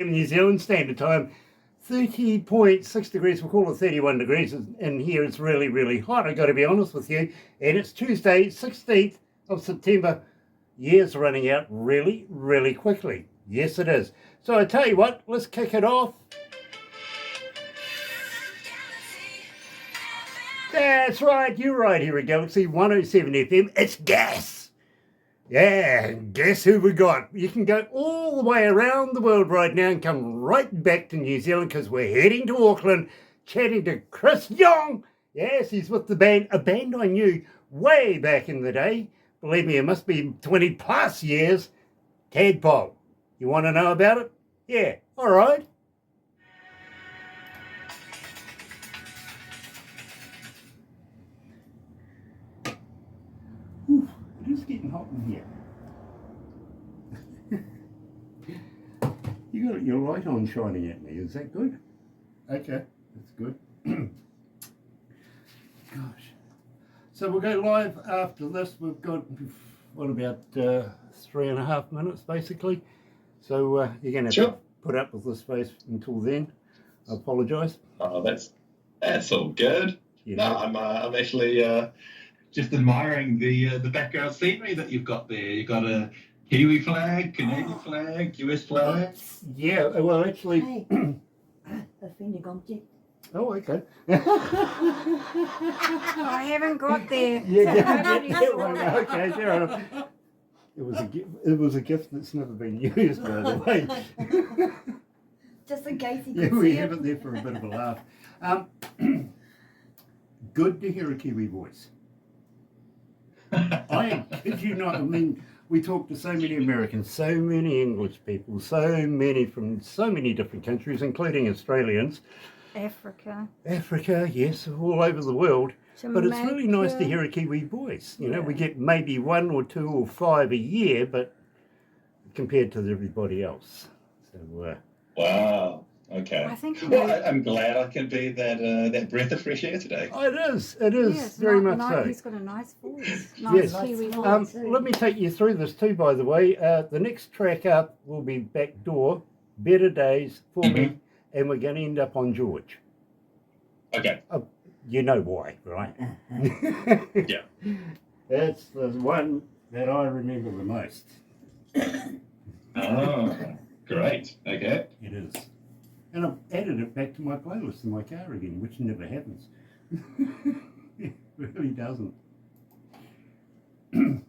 New Zealand Standard Time. 30.6 degrees, we'll call it 31 degrees, and here it's really, really hot, I've got to be honest with you. And it's Tuesday, 16th of September. Year's running out really, really quickly. Yes, it is. So I tell you what, let's kick it off. That's right, you're right here at Galaxy 107 FM. It's gas. Yeah, and guess who we got? You can go all the way around the world right now and come right back to New Zealand because we're heading to Auckland, chatting to Chris Young. Yes, he's with the band, a band I knew way back in the day. Believe me, it must be 20 plus years. Tadpole. You want to know about it? Yeah, all right. Ooh, it is getting hot in here. You got your light on shining at me. Is that good? Okay, that's good. Gosh. So we'll go live after this. We've got, what, about 3.5 minutes, basically. So you're going to have to put up with this face until then. I apologise. Oh, that's all good. You know, I'm actually just admiring the background scenery that you've got there. You've got a Kiwi flag, Canadian flag, US flag. Yeah, well, actually... Hey, offending object. Oh, okay. I haven't got there. Yeah, okay, fair enough. It was a gift that's never been used, by the way. Just in case you Yeah, can we see have it. it there for a bit of a laugh. Good to hear a Kiwi voice. I kid you not, I mean, we talk to so many Americans, so many English people, so many from so many different countries, including Australians. Africa, yes, all over the world. But it's really nice to hear a Kiwi voice. You know, we get maybe 1 or 2 or 5 a year, but compared to everybody else. So, Wow. Okay. I think I'm glad I can be that breath of fresh air today. oh, it is very much so. He's got a nice voice. Yes. Nice Kiwi voice. Let me take you through this too, by the way. The next track up will be Backdoor, Better Days for Me, and we're going to end up on George. Okay. You know why, right? Yeah. That's the one that I remember the most. Oh, great. Okay. It is. And I've added it back to my playlist in my car again, which never happens. It really doesn't. A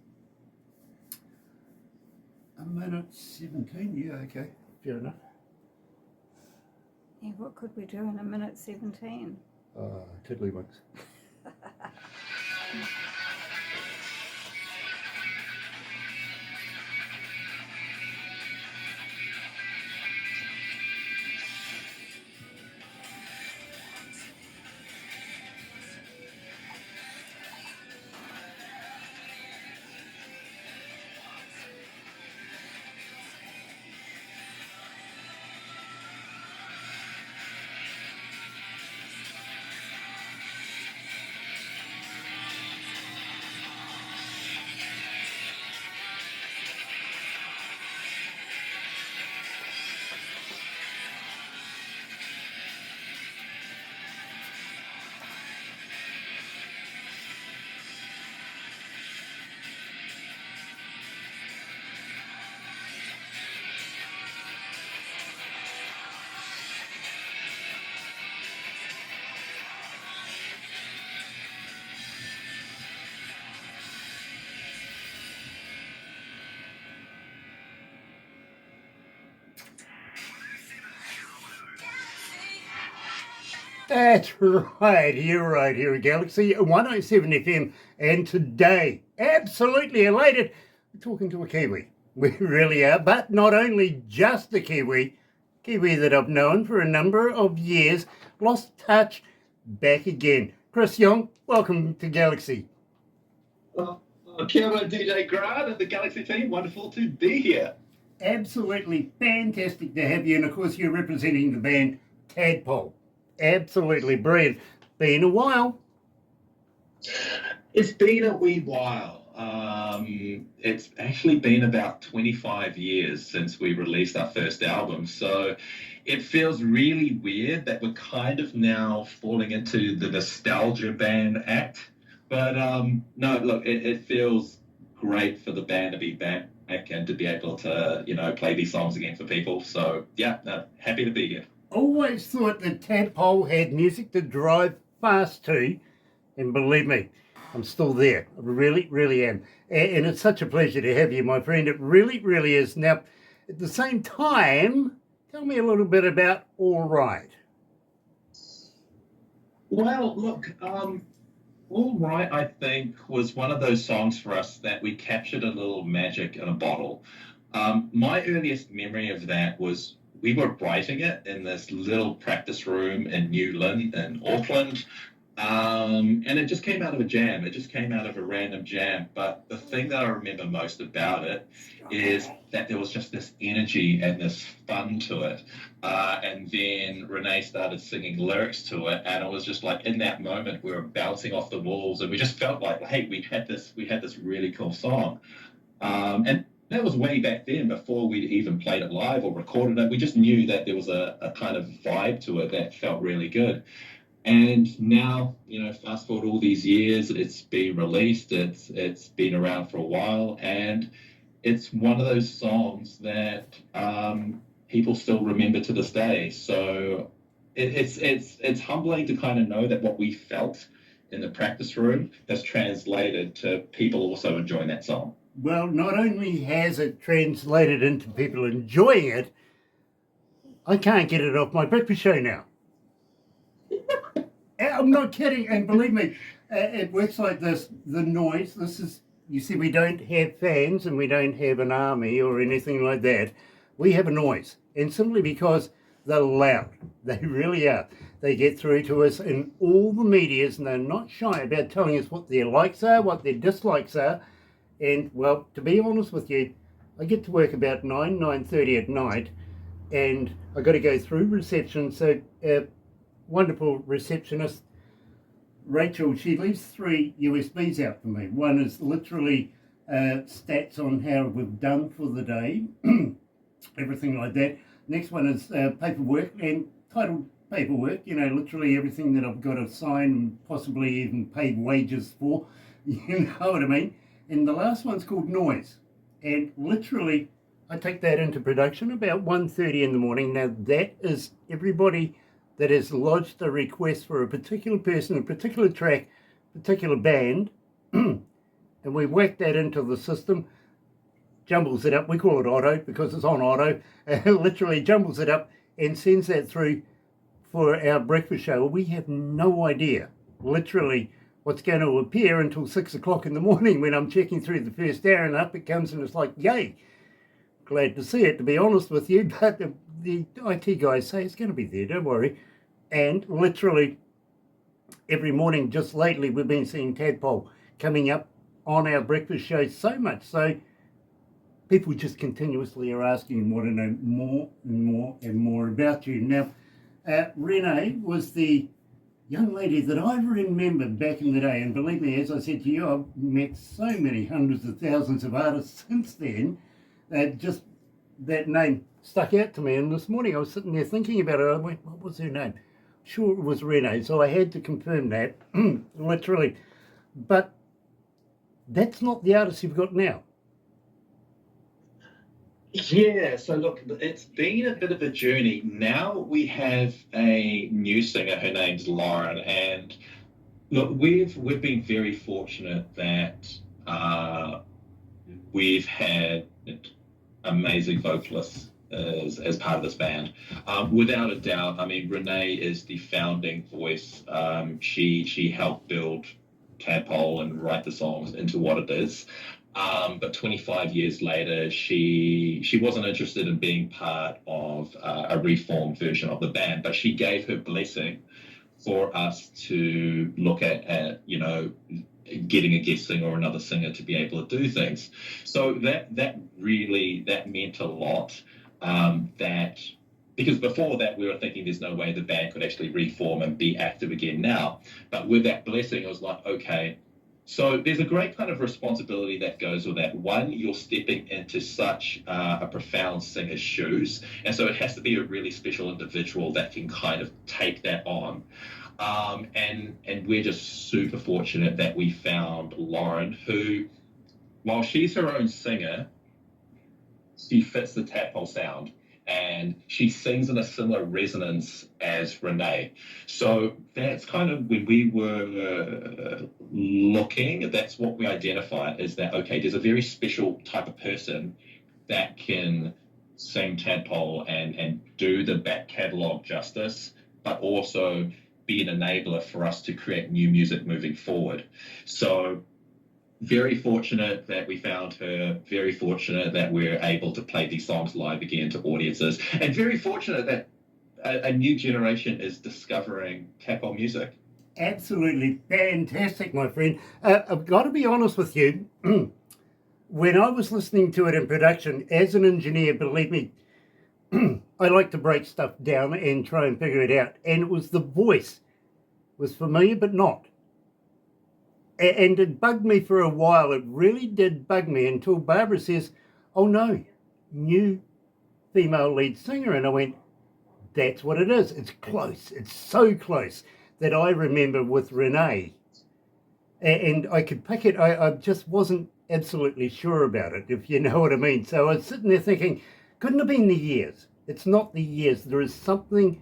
minute 17, yeah, okay, fair enough. Yeah, what could we do in a minute 17? Tiddlywinks. That's right, you're right here at Galaxy 107 FM, and today, absolutely elated, we're talking to a Kiwi. We really are, but not only just a Kiwi that I've known for a number of years, lost touch, back again. Chris Young, welcome to Galaxy. Kia ora, DJ Grant and the Galaxy team. Wonderful to be here. Absolutely fantastic to have you, and of course you're representing the band Tadpole. Absolutely brilliant. Been a while. It's been a wee while. It's actually been about 25 years since we released our first album. So it feels really weird that we're kind of now falling into the nostalgia band act. But no, look, it feels great for the band to be back and to be able to, play these songs again for people. So yeah, no, happy to be here. Always thought that Tadpole had music to drive fast to, and believe me, I'm still there. I really, really am. And it's such a pleasure to have you, my friend. It really, really is. Now, at the same time, tell me a little bit about All Right. Well, look, All Right, I think, was one of those songs for us that we captured a little magic in a bottle. My earliest memory of that was we were writing it in this little practice room in New Lynn in Auckland. And it just came out of a jam. It just came out of a random jam. But the thing that I remember most about it is that there was just this energy and this fun to it. And then Renee started singing lyrics to it, and it was just like in that moment we were bouncing off the walls, and we just felt like, hey, we had this really cool song. And that was way back then before we'd even played it live or recorded it. We just knew that there was a kind of vibe to it that felt really good. And now, fast forward all these years, it's been released, it's been around for a while, and it's one of those songs that people still remember to this day. So it's humbling to kind of know that what we felt in the practice room has translated to people also enjoying that song. Well, not only has it translated into people enjoying it, I can't get it off my breakfast show now. I'm not kidding, and believe me, it works like this. The noise, you see, we don't have fans and we don't have an army or anything like that. We have a noise, and simply because they're loud. They really are. They get through to us in all the medias, and they're not shy about telling us what their likes are, what their dislikes are. And, well, to be honest with you, I get to work about 9:30 at night, and I got to go through reception, so wonderful receptionist, Rachel, she leaves 3 USBs out for me. One is literally stats on how we've done for the day, everything like that. Next one is paperwork and titled paperwork, literally everything that I've got to sign and possibly even paid wages for, you know what I mean? And the last one's called noise. And literally, I take that into production about 1:30 in the morning. Now, that is everybody that has lodged a request for a particular person, a particular track, particular band, and we whack that into the system, jumbles it up. We call it auto because it's on auto. Literally jumbles it up and sends that through for our breakfast show. We have no idea, literally, what's going to appear until 6 o'clock in the morning when I'm checking through the first hour, and up it comes, and it's like, yay. Glad to see it, to be honest with you, but the IT guys say it's going to be there, don't worry. And literally every morning, just lately, we've been seeing Tadpole coming up on our breakfast show, so much so people just continuously are asking and want to know more and more and more about you. Now, Renee was the young lady that I remember back in the day, and believe me, as I said to you, I've met so many hundreds of thousands of artists since then, that just that name stuck out to me. And this morning I was sitting there thinking about it. I went, what was her name? Sure, it was Renee. So I had to confirm that, literally. But that's not the artist you've got now. Yeah, so look, it's been a bit of a journey. Now we have a new singer. Her name's Lauren, and look, we've been very fortunate that we've had amazing vocalists as part of this band. Without a doubt, I mean, Renee is the founding voice. She helped build Tadpole and write the songs into what it is. But 25 years later, she wasn't interested in being part of a reformed version of the band, but she gave her blessing for us to look at getting a guest singer or another singer to be able to do things. So that meant a lot. Because before that we were thinking there's no way the band could actually reform and be active again now. But with that blessing, it was like, okay, So there's a great kind of responsibility that goes with that. One, you're stepping into such a profound singer's shoes, and so it has to be a really special individual that can kind of take that on. And we're just super fortunate that we found Lauren, who, while she's her own singer, she fits the Tadpole sound, and she sings in a similar resonance as Renee. So that's kind of when we were looking, that's what we identified is that, okay, there's a very special type of person that can sing Tadpole and do the back catalogue justice, but also be an enabler for us to create new music moving forward. So very fortunate that we found her, very fortunate that we're able to play these songs live again to audiences, and very fortunate that a new generation is discovering Tadpole music. Absolutely fantastic, my friend. I've got to be honest with you. When I was listening to it in production, as an engineer, believe me, I like to break stuff down and try and figure it out. And it was the voice was familiar, but not. And it bugged me for a while. It really did bug me until Barbara says, oh no, new female lead singer. And I went, that's what it is. It's close. It's so close that I remember with Renee. And I could pick it. I just wasn't absolutely sure about it, if you know what I mean. So I was sitting there thinking, couldn't have been the years. It's not the years. There is something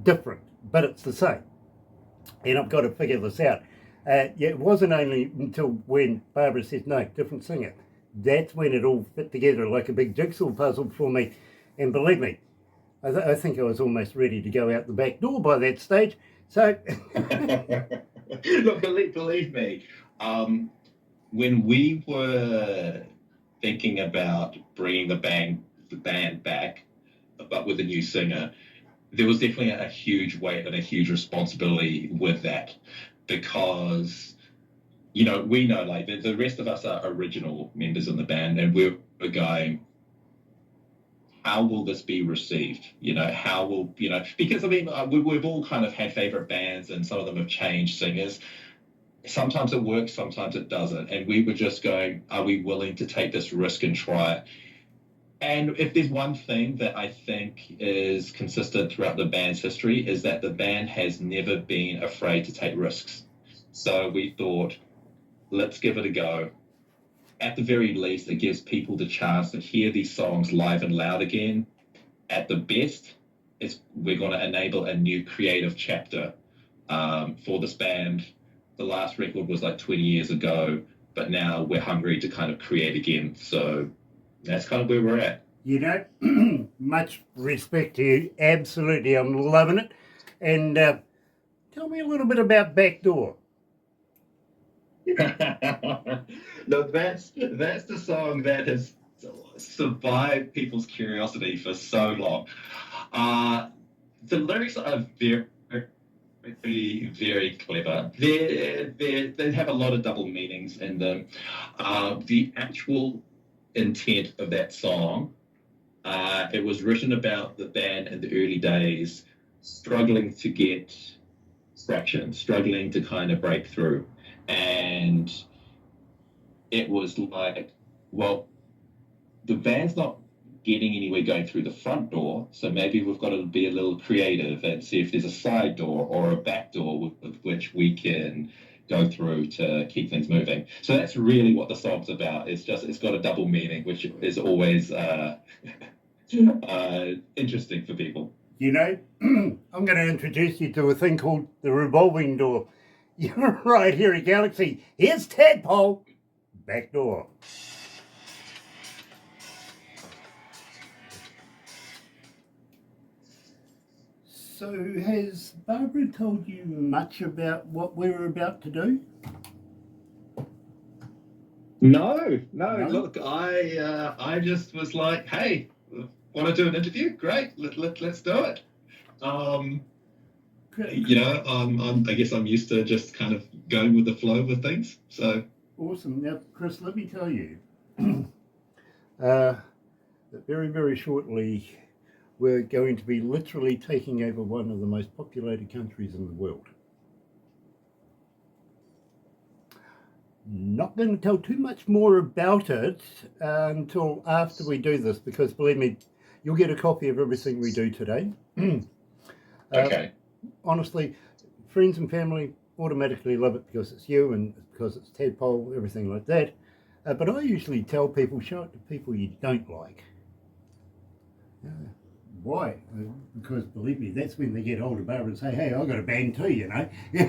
different, but it's the same. And I've got to figure this out. Yeah, it wasn't only until when Barbara said, no, different singer. That's when it all fit together like a big jigsaw puzzle for me. And believe me, I think I was almost ready to go out the back door by that stage. So, Look, believe me, when we were thinking about bringing the band back, but with a new singer, there was definitely a huge weight and a huge responsibility with that. Because, you know, we know like the rest of us are original members in the band, and we're going, how will this be received? You know, how will, you know, because I mean, we've all kind of had favorite bands, and some of them have changed singers. Sometimes it works, sometimes it doesn't. And we were just going, are we willing to take this risk and try it? And if there's one thing that I think is consistent throughout the band's history, is that the band has never been afraid to take risks. So we thought, let's give it a go. At the very least, it gives people the chance to hear these songs live and loud again. At the best, we're going to enable a new creative chapter for this band. The last record was like 20 years ago, but now we're hungry to kind of create again. So that's kind of where we're at. you know, much respect to you. Absolutely. I'm loving it. And tell me a little bit about Backdoor. No, that's the song that has survived people's curiosity for so long. The lyrics are very, very clever. They have a lot of double meanings in them. The actual intent of that song, it was written about the band in the early days struggling to get traction, struggling to kind of break through. And it was like, well, the band's not getting anywhere going through the front door, so maybe we've got to be a little creative and see if there's a side door or a back door with which we can go through to keep things moving. So that's really what the song's about. It's got a double meaning, which is always interesting for people. You know, I'm going to introduce you to a thing called the revolving door. You're right here at Galaxy. Here's Tadpole. Backdoor. So has Barbara told you much about what we're about to do? No. Look, I just was like, hey, want to do an interview? Great, let's do it. You know, I guess I'm used to just kind of going with the flow with things. So Awesome. Now, Chris, let me tell you that very, very shortly we're going to be literally taking over one of the most populated countries in the world. Not going to tell too much more about it until after we do this, because believe me, you'll get a copy of everything we do today. Okay. Honestly, friends and family automatically love it because it's you and because it's Tadpole, everything like that. But I usually tell people, show it to people you don't like. Why? Because believe me, that's when they get hold of Barbara and say, hey, I've got a band too, you know. Yeah.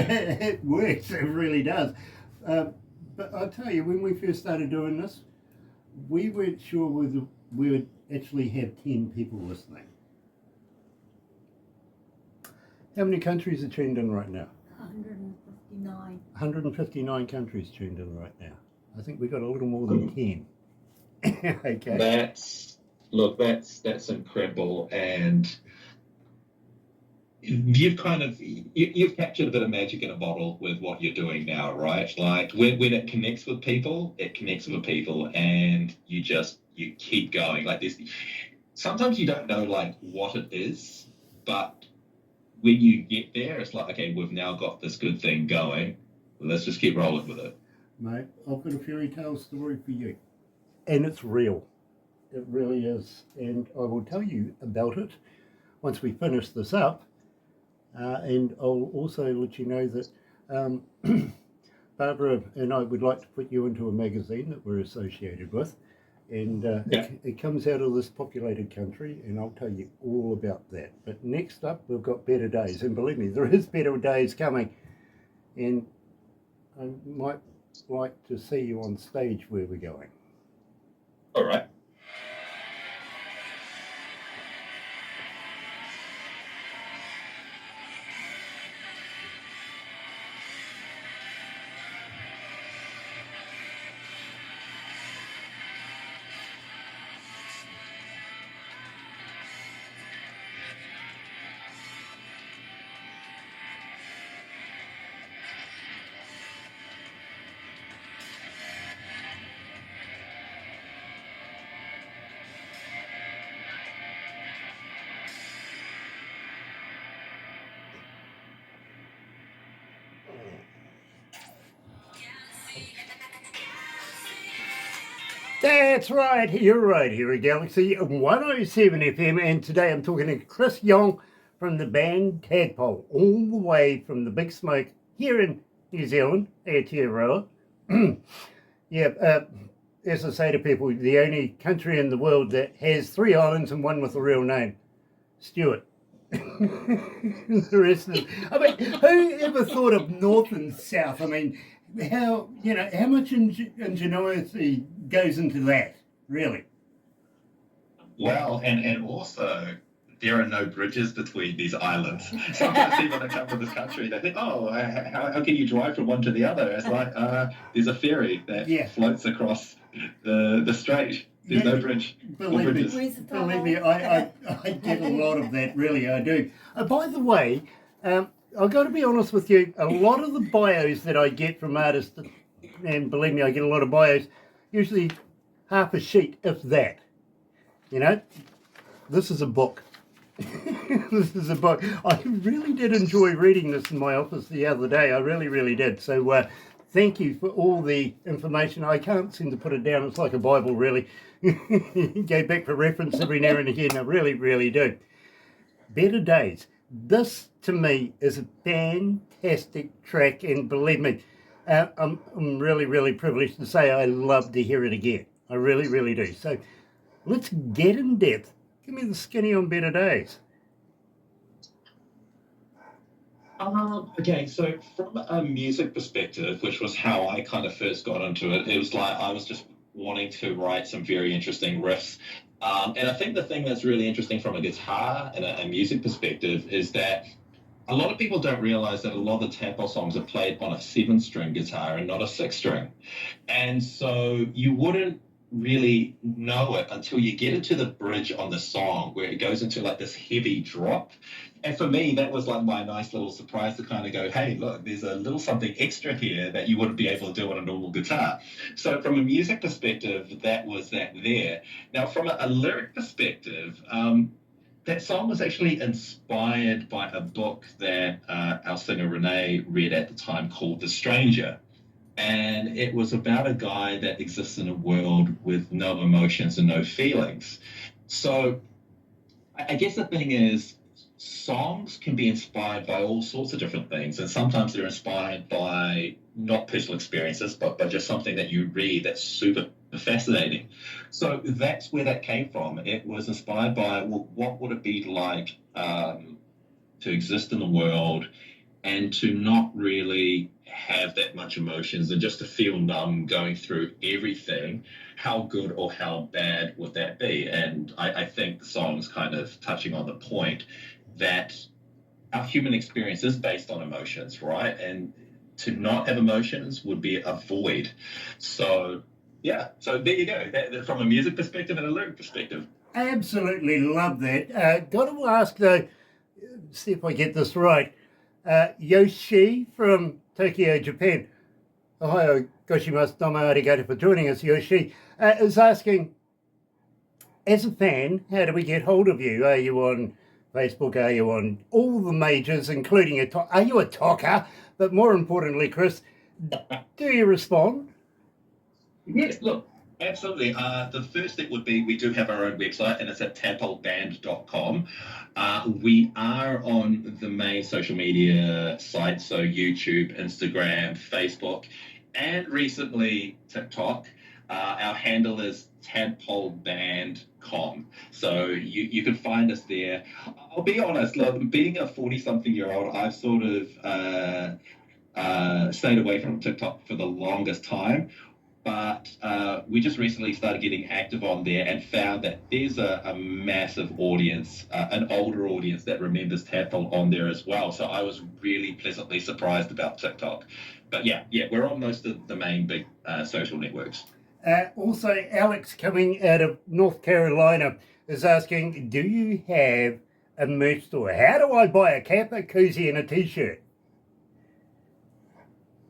It works, it really does. But I'll tell you, when we first started doing this, we weren't sure whether we would actually have 10 people listening. How many countries are tuned in right now? 159. 159 countries tuned in right now. I think we've got a little more than 10. Okay. That's incredible, and you've you've captured a bit of magic in a bottle with what you're doing now, right? Like when it connects with people, and you keep going. Like this, sometimes you don't know like what it is, but when you get there, it's like, okay, we've now got this good thing going. Let's just keep rolling with it. Mate, I've got a fairy tale story for you. And it's real. It really is. And I will tell you about it once we finish this up. And I'll also let you know that Barbara and I would like to put you into a magazine that we're associated with. And it comes out of this populated country, and I'll tell you all about that. But next up, we've got better days. And believe me, there is better days coming. And I might like to see you on stage where we're going. All right. That's right, you're right here at Galaxy 107 FM, and today I'm talking to Chris Young from the band Tadpole, all the way from the Big Smoke here in New Zealand, Aotearoa. As I say to people, the only country in the world that has 3 islands and one with a real name, Stuart. The rest of them, I mean, who ever thought of North and South? I mean, how much ingenuity goes into that, really? Well, and also there are no bridges between these islands. Sometimes people that come to this country, they think, oh, how can you drive from one to the other? It's like there's a ferry that floats across the strait. There's no bridge. Believe me, I get a lot of that, really, I do. By the way, I've got to be honest with you, a lot of the bios that I get from artists, and believe me, I get a lot of bios, usually half a sheet, if that. You know, this is a book. This is a book. I really did enjoy reading this in my office the other day. I really, really did. So thank you for all the information. I can't seem to put it down. It's like a Bible, really. Go back for reference every now and again. I really, really do. Better Days. This, to me, is a fantastic track. And believe me, I'm really, really privileged to say I love to hear it again. I really, really do. So let's get in depth. Give me the skinny on Better Days. Okay, so from a music perspective, which was how I kind of first got into it, it was like I was just wanting to write some very interesting riffs. And I think the thing that's really interesting from a guitar and a music perspective is that a lot of people don't realize that a lot of the Tadpole songs are played on a 7-string guitar and not a 6-string. And so you wouldn't really know it until you get into the bridge on the song where it goes into like this heavy drop. And for me, that was like my nice little surprise to kind of go, hey, look, there's a little something extra here that you wouldn't be able to do on a normal guitar. So from a music perspective, that was that there. Now, from a lyric perspective, that song was actually inspired by a book that our singer Renee read at the time called The Stranger. And it was about a guy that exists in a world with no emotions and no feelings. So I guess the thing is, songs can be inspired by all sorts of different things, and sometimes they're inspired by not personal experiences, but by just something that you read that's super fascinating. So that's where that came from. It was inspired by, well, what would it be like to exist in the world and to not really have that much emotions and just to feel numb going through everything? How good or how bad would that be? And I think the song's kind of touching on the point that our human experience is based on emotions, right? And to not have emotions would be a void. So, yeah, so there you go. From a music perspective and a lyric perspective. Absolutely love that. Got to ask though, see if I get this right. Yoshi from Tokyo, Japan. Ohio goshimasu domo arigato for joining us, Yoshi. Is asking, as a fan, how do we get hold of you? Are you on Facebook? Are you on all the majors, including are you a talker? But more importantly, Chris, do you respond? Yes, look, absolutely. The first step would be we do have our own website, and it's at tadpoleband.com. We are on the main social media sites, so YouTube, Instagram, Facebook, and recently TikTok. Our handle is tadpoleband.com. So you can find us there. I'll be honest, look, being a 40-something-year-old, I've sort of stayed away from TikTok for the longest time. But we just recently started getting active on there and found that there's a massive audience, an older audience that remembers Tadpole on there as well. So I was really pleasantly surprised about TikTok. But yeah, we're on most of the main big social networks. Also, Alex coming out of North Carolina is asking, do you have a merch store? How do I buy a cap, a koozie and a t-shirt?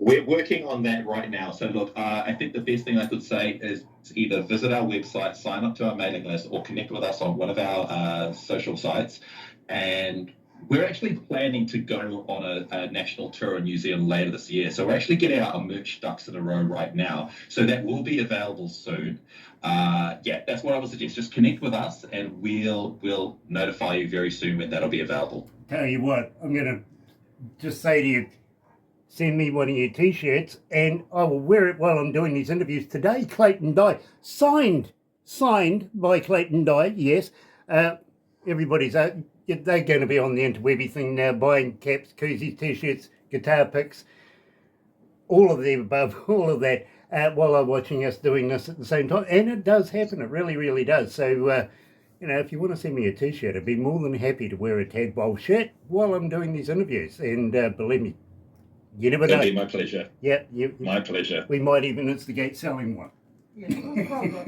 We're working on that right now. So look, I think the best thing I could say is to either visit our website, sign up to our mailing list, or connect with us on one of our social sites. And we're actually planning to go on a national tour in New Zealand later this year. So we're actually getting our merch ducks in a row right now. So that will be available soon. That's what I would suggest. Just connect with us and we'll notify you very soon when that'll be available. Tell you what, I'm going to just say to you, send me one of your t-shirts and I will wear it while I'm doing these interviews today. Clayton Dye, signed by Clayton Dye, yes. Everybody's they're going to be on the interwebby thing now, buying caps, koozies, t-shirts, guitar picks, all of the above, all of that, while I'm watching us doing this at the same time. And it does happen, it really, really does. So, if you want to send me a t-shirt, I'd be more than happy to wear a Tadpole shirt while I'm doing these interviews. And believe me, you never know. It'd be my pleasure. Yeah, my pleasure. We might even instigate selling one. Yeah, no problem.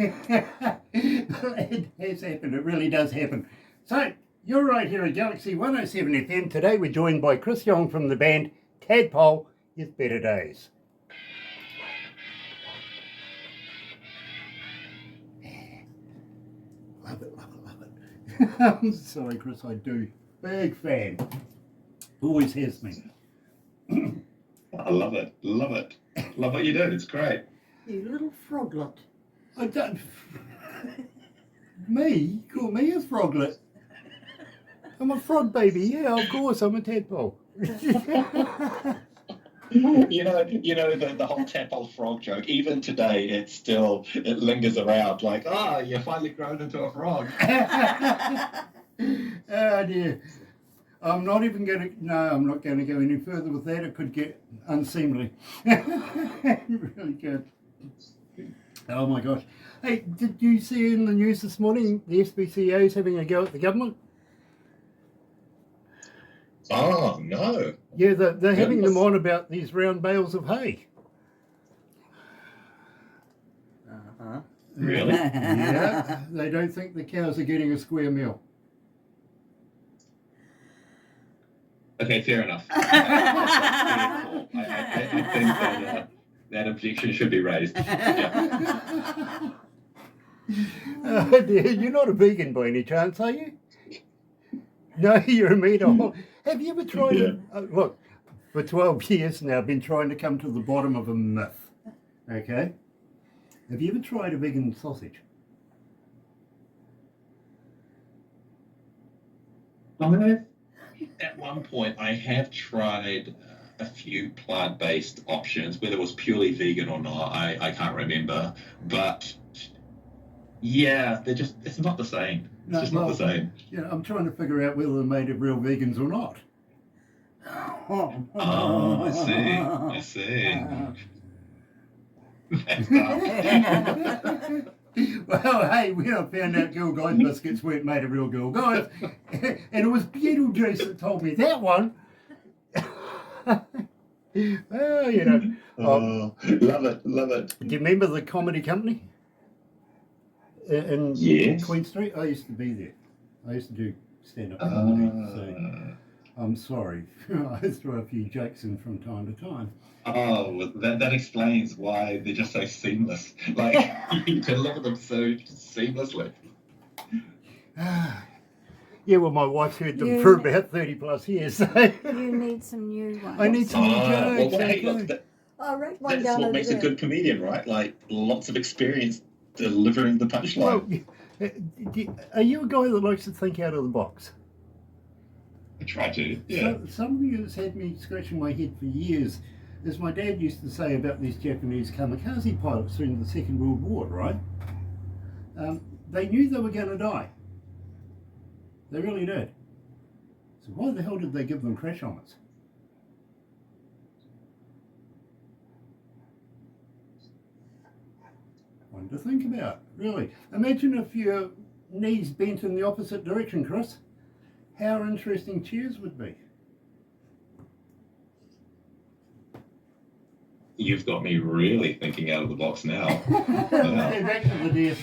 It has happened. It really does happen. So, you're right here at Galaxy 107 FM. Today we're joined by Chris Young from the band Tadpole, His Better Days. Love it, love it, love it. I'm sorry, Chris, I do. Big fan. Always has me. I love it. Love it. Love what you do. It's great. You little froglet. I don't. Me? Call me a froglet. I'm a frog baby. Yeah, of course. I'm a tadpole. You know the whole tadpole frog joke. Even today, it lingers around. Like, you finally grown into a frog. Oh dear. I'm not even going to. No, I'm not going to go any further with that. It could get unseemly. Really good. Oh my gosh. Hey, did you see in the news this morning the SPCA is having a go at the government? Oh, no. Yeah, they're having them on about these round bales of hay. Uh-huh. Really? Yeah, they don't think the cows are getting a square meal. Okay, fair enough. I think that objection should be raised. Yeah. Oh dear, you're not a vegan by any chance, are you? No, you're a meat hole. Have you ever tried Yeah. it? Look, for 12 years now, I've been trying to come to the bottom of a myth. Okay? Have you ever tried a vegan sausage? At one point, I have tried a few plant-based options, whether it was purely vegan or not, I can't remember. But yeah, it's not the same. It's No, just not the same. You know, I'm trying to figure out whether they're made of real vegans or not. Oh, I see. I see. That's tough. Well, hey, when I found out Girl Guides biscuits weren't made of real Girl Guides, and it was Beetlejuice that told me that one. Well, you know. Love it, love it. Do you remember the comedy company in Yes. Queen Street? I used to be there. I used to do stand-up comedy, so I'm sorry. I throw a few jokes in from time to time. Oh, that explains why they're just so seamless. Like, you can look at them so seamlessly. Yeah, well, my wife's heard them You- for about 30 plus years. So You need some new ones. I need some new Well, jokes. hey, okay. look, I wrote one that's down what over makes there. a good comedian, right? Like, lots of experience delivering the punchline. Well, are you a guy that likes to think out of the box? I try to, yeah. So, something that's had me scratching my head for years is my dad used to say about these Japanese kamikaze pilots during the Second World War, right? They knew they were going to die. They really did. So why the hell did they give them crash helmets? One to think about, really. Imagine if your knees bent in the opposite direction, Chris. How interesting cheers would be. You've got me really thinking out of the box now. Hey, back to the desk.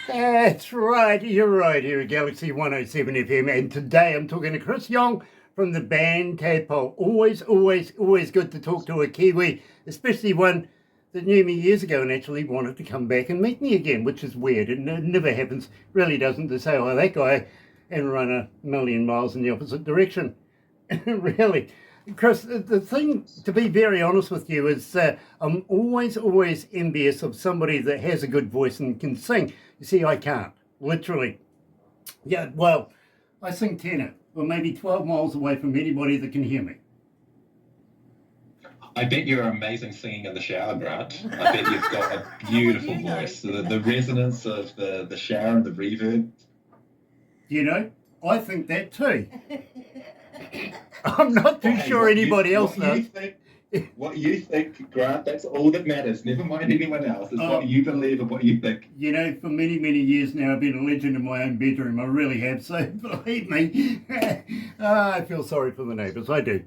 That's right, you're right here at Galaxy 107 FM, and today I'm talking to Chris Young from the band Tadpole. Always good to talk to a Kiwi, especially one that knew me years ago and actually wanted to come back and meet me again, which is weird. It never happens, really doesn't, to say, oh, that guy, and run a million miles in the opposite direction. Really. Chris, the thing, to be very honest with you, is I'm always envious of somebody that has a good voice and can sing. You see, I can't, literally. Yeah, well, I sing tenor, or maybe 12 miles away from anybody that can hear me. I bet you're amazing singing in the shower, Grant. I bet you've got a beautiful You know. voice. The resonance of the shower and the reverb. You know, I think that too. I'm not too Hey, sure what anybody else what you does. think, what you think, Grant, that's all that matters. Never mind anyone else. It's Oh. what you believe and what you think. You know, for many years now, I've been a legend in my own bedroom. I really have, so believe me. I feel sorry for the neighbours, I do.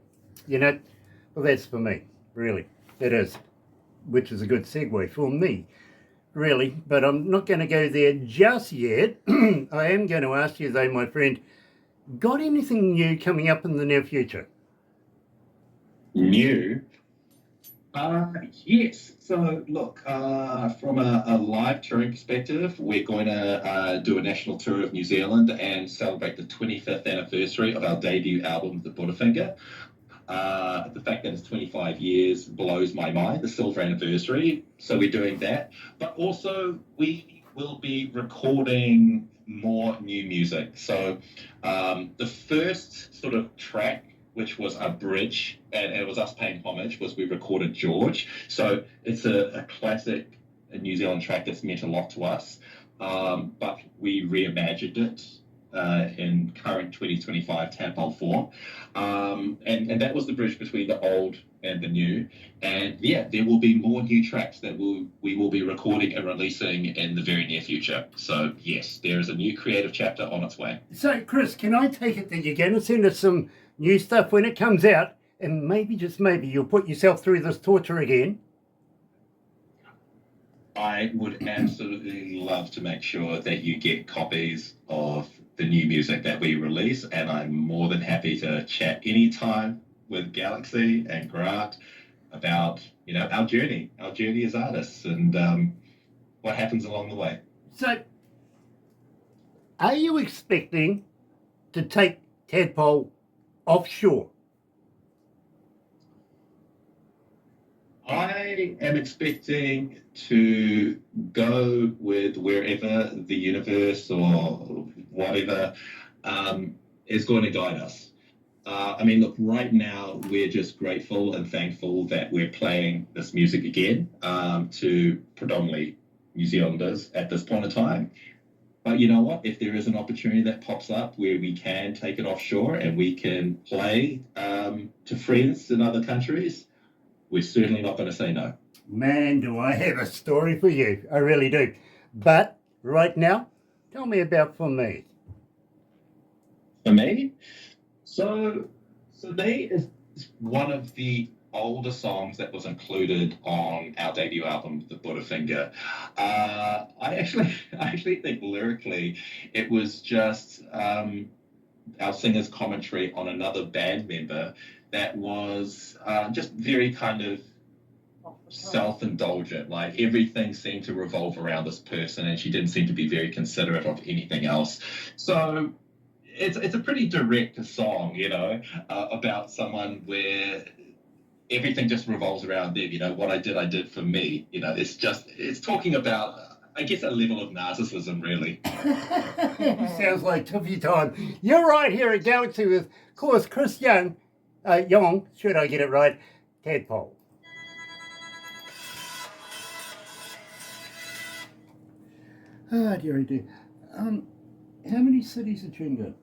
You know, well, that's for me, really. It is, which is a good segue for me, really. But I'm not going to go there just yet. I am going to ask you, though, my friend, got anything new coming up in the near future? New? Yes. So, look, from a live touring perspective, we're going to do a national tour of New Zealand and celebrate the 25th anniversary of our debut album, The Butterfinger. The fact that it's 25 years blows my mind, the silver anniversary. So we're doing that. But also, we will be recording more new music. So the first sort of track, which was a bridge, and it was us paying homage, was we recorded George. So it's a classic New Zealand track that's meant a lot to us. But we reimagined it in current 2025 Tadpole form. And that was the bridge between the old and the new. And yeah, there will be more new tracks that we will be recording and releasing in the very near future. So yes, there is a new creative chapter on its way. So, Chris, can I take it that you're going to send us some new stuff when it comes out, and maybe, just maybe, you'll put yourself through this torture again? I would absolutely love to make sure that you get copies of the new music that we release, and I'm more than happy to chat anytime with Galaxy and Grant about, our journey as artists, and what happens along the way. So, are you expecting to take Tadpole offshore? I am expecting to go with wherever the universe or whatever is going to guide us. Look, right now we're just grateful and thankful that we're playing this music again to predominantly New Zealanders at this point in time. But you know what? If there is an opportunity that pops up where we can take it offshore and we can play to friends in other countries, we're certainly not going to say no. Man, do I have a story for you. I really do. But right now, tell me about For Me. For me? So Me is one of the older songs that was included on our debut album, The Butterfinger. I actually think lyrically it was just our singer's commentary on another band member that was just very kind of self-indulgent. Like everything seemed to revolve around this person, and she didn't seem to be very considerate of anything else. So it's a pretty direct song, about someone where everything just revolves around them. What I did for me. It's talking about, I guess, a level of narcissism, really. Sounds like Tiffy time. You're right here at Galaxy with, of course, Chris Young, should I get it right, Tadpole. Ah, dearie dear. How many cities at Chinga?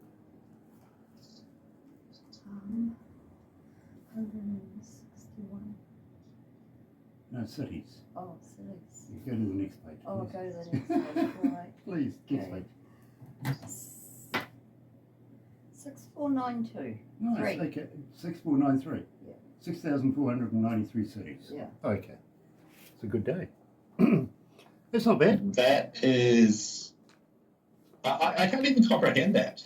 161. No, cities. Oh, cities. You go to the next page. Oh, please. go to the next page. Right. Please, next Okay. page. 6492. Nice, Three. okay. 6493. Yeah. 6,493 cities. Yeah. Okay. It's a good day. It's not bad. That is... I can't even comprehend that.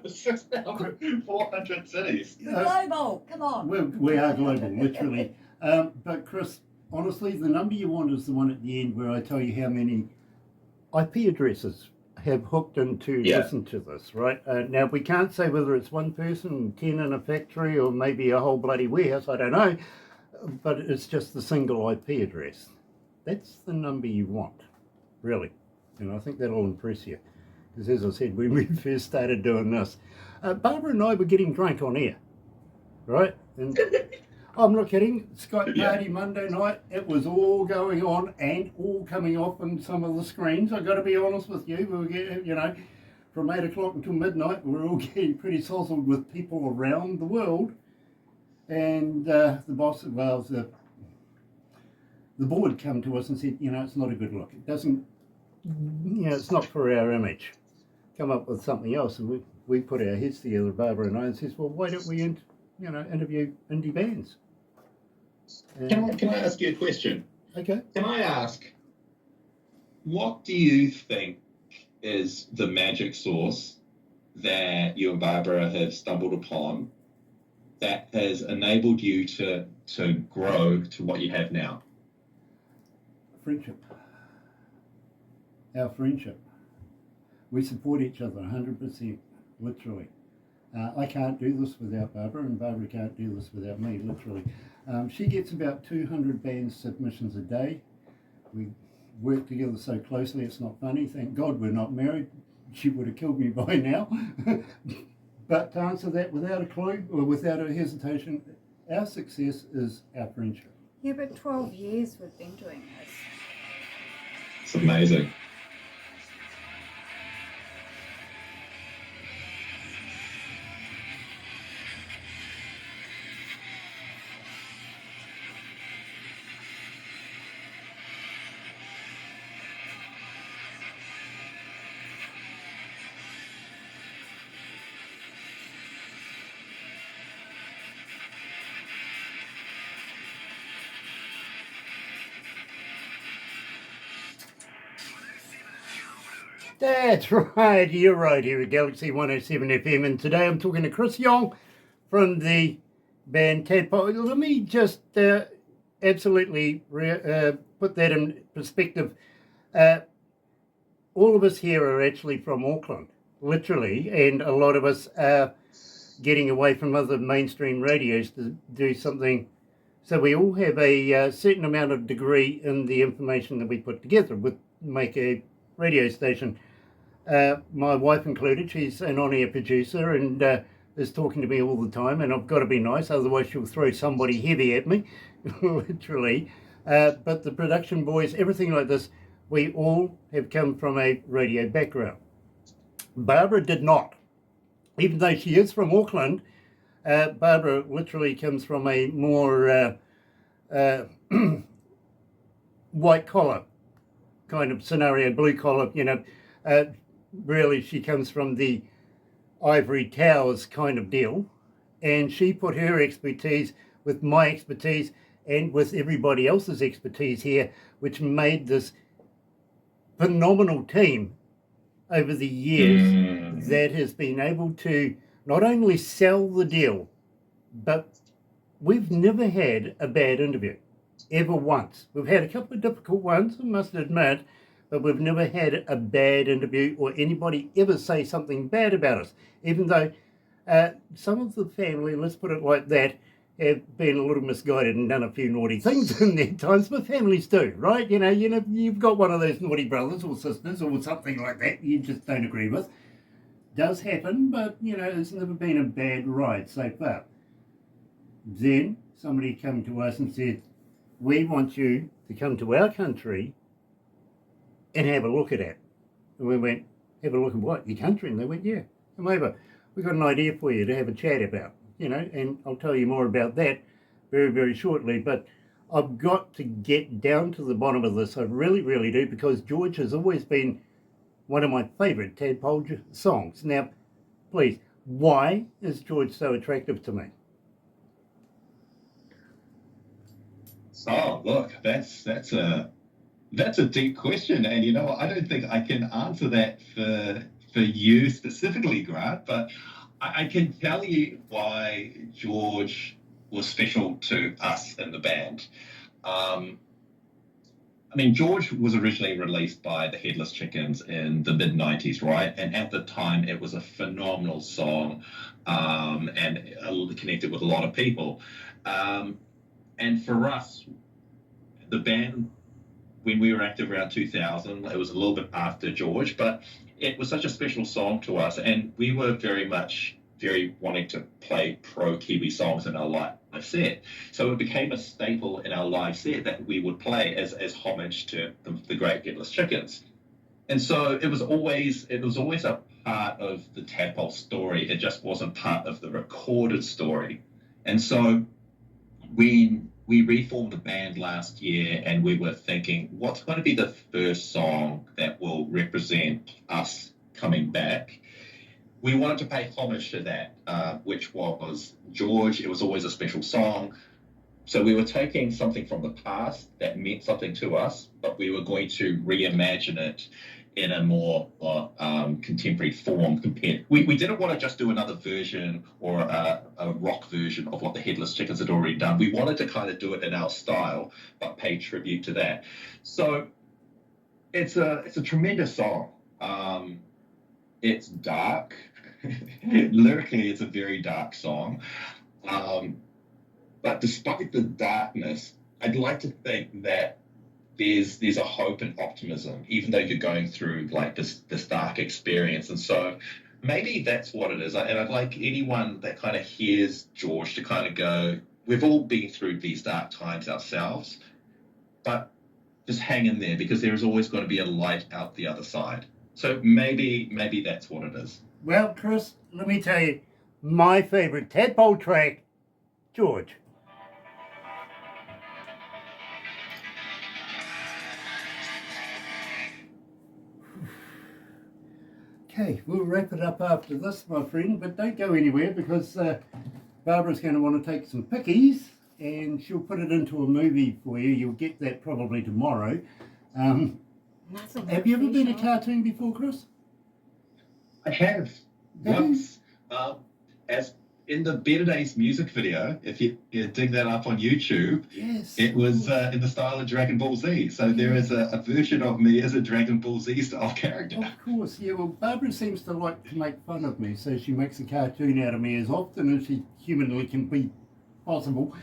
6,400 cities. Global, come on. We are global, literally. But Chris, honestly, the number you want is the one at the end where I tell you how many IP addresses have hooked into listen to this, right? Now, we can't say whether it's one person, 10 in a factory, or maybe a whole bloody warehouse, I don't know. But it's just the single IP address. That's the number you want, really. And I think that'll impress you. Because as I said, when we first started doing this, Barbara and I were getting drunk on air, right? And I'm not kidding. Skype party Monday night. It was all going on and all coming off on some of the screens. I've got to be honest with you. We were getting, from 8 o'clock until midnight, we were all getting pretty sozzled with people around the world. And the boss, the board come to us and said, it's not a good look. It doesn't, it's not for our image. Come up with something else. And we put our heads together, Barbara and I, and says, well, why don't we, interview indie bands? Can I ask you a question? Okay. Can I ask, what do you think is the magic sauce that you and Barbara have stumbled upon that has enabled you to grow to what you have now? Friendship. Our friendship. We support each other 100%, literally. I can't do this without Barbara, and Barbara can't do this without me, literally. She gets about 200 band submissions a day. We work together so closely, it's not funny. Thank God we're not married. She would have killed me by now. But to answer that without a clue, or without a hesitation, our success is our friendship. Yeah, but 12 years we've been doing this. It's amazing. That's right, you're right here at Galaxy 107 FM, and today I'm talking to Chris Young from the band Tadpole. Let me just absolutely put that in perspective. All of us here are actually from Auckland, literally, and a lot of us are getting away from other mainstream radios to do something. So we all have a certain amount of degree in the information that we put together with make a radio station. My wife included, she's an on-air producer and is talking to me all the time, and I've got to be nice, otherwise she'll throw somebody heavy at me, literally. But the production boys, everything like this, we all have come from a radio background. Barbara did not. Even though she is from Auckland, Barbara literally comes from a more white collar kind of scenario, blue collar, really she comes from the ivory towers kind of deal, and she put her expertise with my expertise and with everybody else's expertise here, which made this phenomenal team over the years that has been able to not only sell the deal, but we've never had a bad interview, ever once. We've had a couple of difficult ones, I must admit, but we've never had a bad interview or anybody ever say something bad about us, even though some of the family, let's put it like that, have been a little misguided and done a few naughty things in their times, but families do, right? You've got one of those naughty brothers or sisters or something like that you just don't agree with. Does happen, but, it's never been a bad ride so far. Then somebody came to us and said, we want you to come to our country and have a look at it. And we went, have a look at what? Your country? And they went, yeah, come over. We've got an idea for you to have a chat about, and I'll tell you more about that very, very shortly. But I've got to get down to the bottom of this. I really, really do, because George has always been one of my favourite Tadpole songs. Now, please, why is George so attractive to me? Oh, look, that's a deep question, and I don't think I can answer that for you specifically, Grant. But I can tell you why George was special to us in the band. George was originally released by the Headless Chickens in the mid-90s, right? And at the time, it was a phenomenal song, and connected with a lot of people. And for us, the band, when we were active around 2000, it was a little bit after George, but it was such a special song to us, and we were very wanting to play pro-Kiwi songs in our live set. So it became a staple in our live set that we would play as homage to the great Headless Chickens. And so it was always a part of the Tadpole story. It just wasn't part of the recorded story. And so when we reformed the band last year, and we were thinking, what's going to be the first song that will represent us coming back? We wanted to pay homage to that, which was George. It was always a special song. So we were taking something from the past that meant something to us, but we were going to reimagine it in a more contemporary form. We didn't want to just do another version or a rock version of what the Headless Chickens had already done. We wanted to kind of do it in our style, but pay tribute to that. So it's a tremendous song. It's dark. Lyrically, it's a very dark song. But despite the darkness, I'd like to think that there's a hope and optimism, even though you're going through like this dark experience. And so maybe that's what it is. And I'd like anyone that kind of hears George to kind of go, we've all been through these dark times ourselves, but just hang in there, because there is always going to be a light out the other side. So maybe that's what it is. Well, Chris, let me tell you, my favourite Tadpole track, George. Okay, we'll wrap it up after this, my friend, but don't go anywhere, because Barbara's going to want to take some pickies and she'll put it into a movie for you. You'll get that probably tomorrow. Nothing. Have you ever been a professional. cartoon before, Chris? I have Have you? once, as in the Better Days music video, if you dig that up on YouTube, Yes. it of was course. in the style of Dragon Ball Z. So there is a version of me as a Dragon Ball Z style character. Of course, yeah. Well, Barbara seems to like to make fun of me, so she makes a cartoon out of me as often as she humanly can be possible,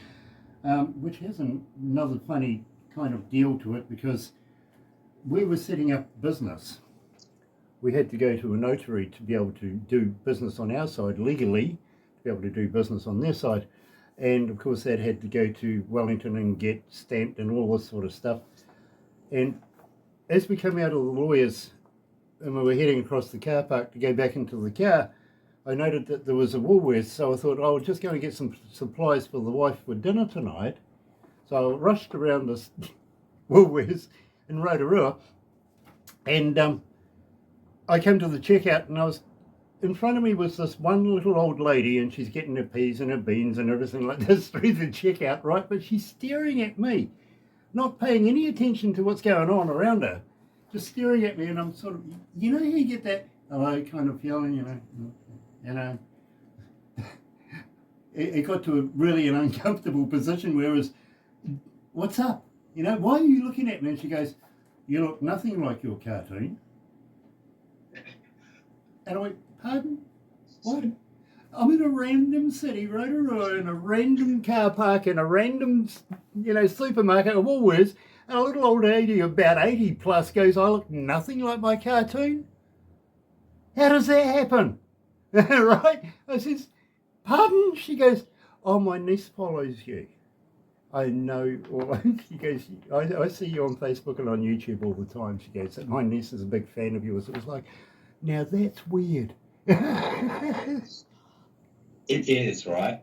which has another funny kind of deal to it because we were setting up business. We had to go to a notary to be able to do business on our side legally, to be able to do business on their side. And of course, that had to go to Wellington and get stamped and all this sort of stuff. And as we come out of the lawyers and we were heading across the car park to go back into the car, I noted that there was a Woolworths, so I thought, oh, just going to get some supplies for the wife for dinner tonight. So I rushed around this Woolworths in Rotorua, and I came to the checkout, and in front of me was this one little old lady, and she's getting her peas and her beans and everything like this through the checkout, right? But she's staring at me, not paying any attention to what's going on around her, just staring at me, and I'm sort of, you know, how you get that hello kind of feeling, you know. It got to a really an uncomfortable position where it was, what's up? You know, why are you looking at me? And she goes, you look nothing like your cartoon. And I went, pardon? What? I'm in a random city, Rotorua, in a random car park, in a random, supermarket, a Woolworths, and a little old lady, about 80 plus, goes, I look nothing like my cartoon? How does that happen? Right? I says, pardon? She goes, oh, my niece follows you. I know, or she goes, I see you on Facebook and on YouTube all the time. She goes, my niece is a big fan of yours. It was like, now that's weird. It is, right?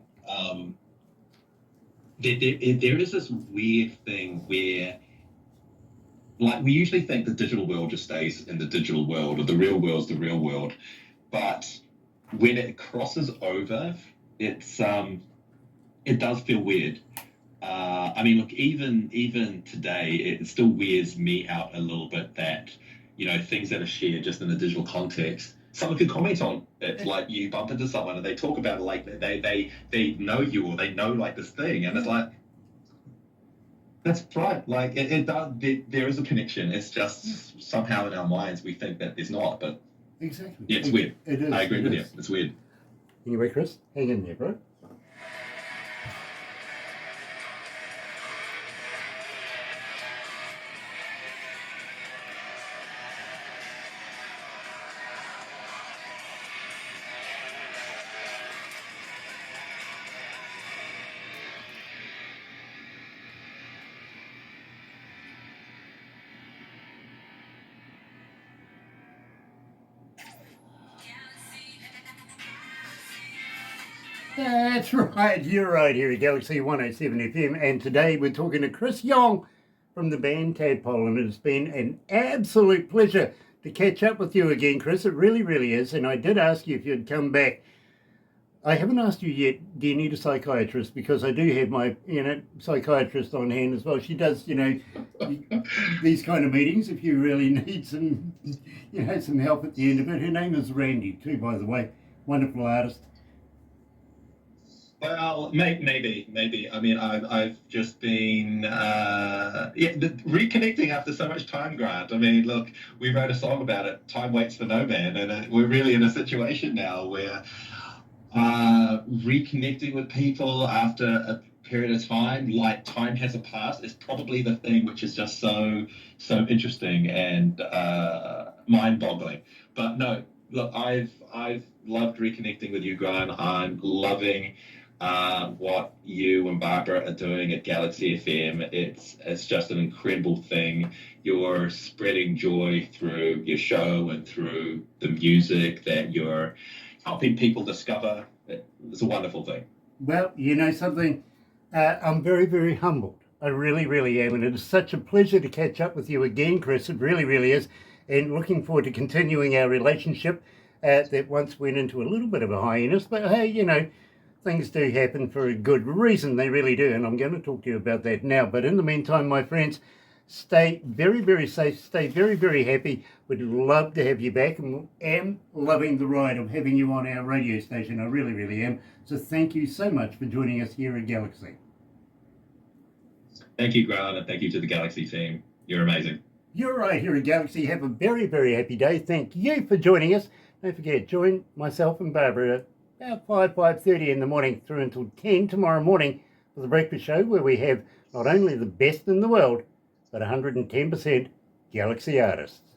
There is this weird thing where, like, we usually think the digital world just stays in the digital world, or the real world's the real world. But when it crosses over, it does feel weird. I mean, look, even today, it still weirds me out a little bit that, things that are shared just in a digital context, someone could comment on it, like you bump into someone and they talk about it like they know you, or they know like this thing, and it's like, that's right. Like it does. There is a connection. It's just somehow in our minds we think that there's not. But exactly. yeah, it's weird. It is. I agree with you. It's weird. Anyway, Chris, hang in there, bro. That's right, you're right here at Galaxy107 FM, and today we're talking to Chris Young from the band Tadpole, and it's been an absolute pleasure to catch up with you again, Chris. It really, really is, and I did ask you if you'd come back. I haven't asked you yet, do you need a psychiatrist? Because I do have my, psychiatrist on hand as well. She does, these kind of meetings if you really need some, some help at the end of it. Her name is Randy too, by the way. Wonderful artist. Well, maybe. I mean, I've just been reconnecting after so much time, Grant. I mean, look, we wrote a song about it. Time waits for no man, and we're really in a situation now where reconnecting with people after a period of time, like time hasn't passed, is probably the thing which is just so interesting and mind-boggling. But no, look, I've loved reconnecting with you, Grant. I'm loving what you and Barbara are doing at Galaxy FM. It's just an incredible thing. You're spreading joy through your show and through the music that you're helping people discover. It's a wonderful thing. Well, you know something, I'm very, very humbled. I really, really am. And it is such a pleasure to catch up with you again, Chris. It really, really is. And looking forward to continuing our relationship that once went into a little bit of a hiatus. But hey, things do happen for a good reason. They really do. And I'm going to talk to you about that now. But in the meantime, my friends, Stay very, very safe. Stay very, very happy. We'd love to have you back, and am loving the ride of having you on our radio station. I really, really am. So thank you so much for joining us here at Galaxy. Thank you, Grant, and thank you to the Galaxy team. You're amazing. You're right here at Galaxy. Have a very, very happy day. Thank you for joining us. Don't forget, join myself and Barbara about 5:30 in the morning through until 10 tomorrow morning for the breakfast show, where we have not only the best in the world, but 110% Galaxy artists.